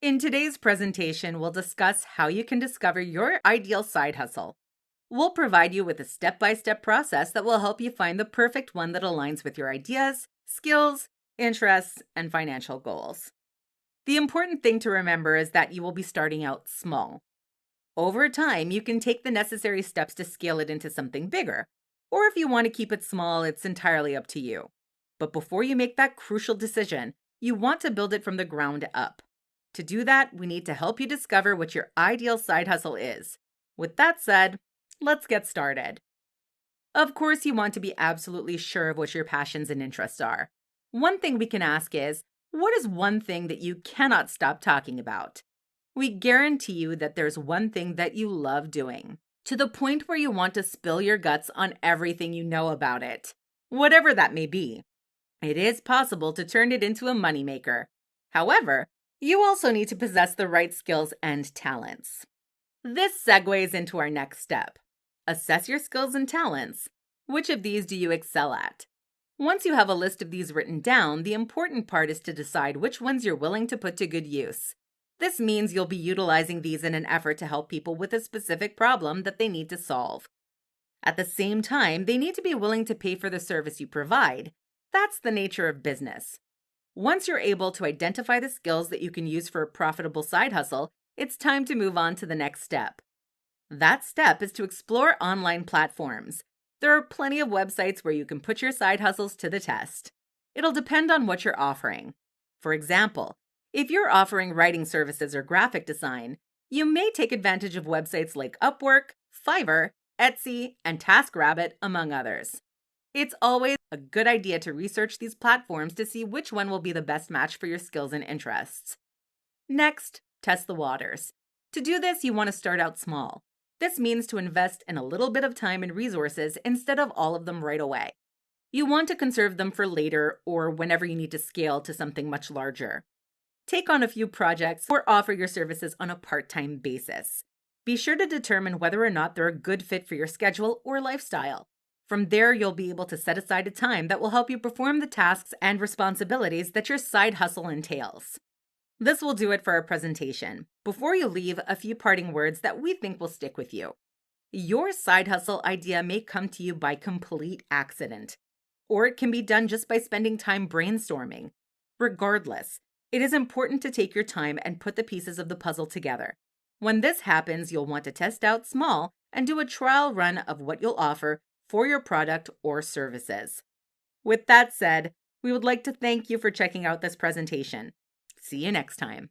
In today's presentation, we'll discuss how you can discover your ideal side hustle. We'll provide you with a step-by-step process that will help you find the perfect one that aligns with your ideas, skills, interests, and financial goals. The important thing to remember is that you will be starting out small. Over time, you can take the necessary steps to scale it into something bigger. Or if you want to keep it small, it's entirely up to you. But before you make that crucial decision, you want to build it from the ground up. To do that, we need to help you discover what your ideal side hustle is. With that said, let's get started. Of course, you want to be absolutely sure of what your passions and interests are. One thing we can ask is, what is one thing that you cannot stop talking about? We guarantee you that there's one thing that you love doing, to the point where you want to spill your guts on everything you know about it. Whatever that may be, it is possible to turn it into a moneymaker. However, you also need to possess the right skills and talents. This segues into our next step. Assess your skills and talents. Which of these do you excel at? Once you have a list of these written down, the important part is to decide which ones you're willing to put to good use. This means you'll be utilizing these in an effort to help people with a specific problem that they need to solve. At the same time, they need to be willing to pay for the service you provide. That's the nature of business. Once you're able to identify the skills that you can use for a profitable side hustle, it's time to move on to the next step. That step is to explore online platforms. There are plenty of websites where you can put your side hustles to the test. It'll depend on what you're offering. For example, if you're offering writing services or graphic design, you may take advantage of websites like Upwork, Fiverr, Etsy, and TaskRabbit, among others. It's always a good idea to research these platforms to see which one will be the best match for your skills and interests. Next, test the waters. To do this, you want to start out small. This means to invest in a little bit of time and resources instead of all of them right away. You want to conserve them for later or whenever you need to scale to something much larger. Take on a few projects or offer your services on a part-time basis. Be sure to determine whether or not they're a good fit for your schedule or lifestyle. From there, you'll be able to set aside a time that will help you perform the tasks and responsibilities that your side hustle entails. This will do it for our presentation. Before you leave, a few parting words that we think will stick with you. Your side hustle idea may come to you by complete accident, or it can be done just by spending time brainstorming. Regardless, it is important to take your time and put the pieces of the puzzle together. When this happens, you'll want to test out small and do a trial run of what you'll offer for your product or services. With that said, we would like to thank you for checking out this presentation. See you next time.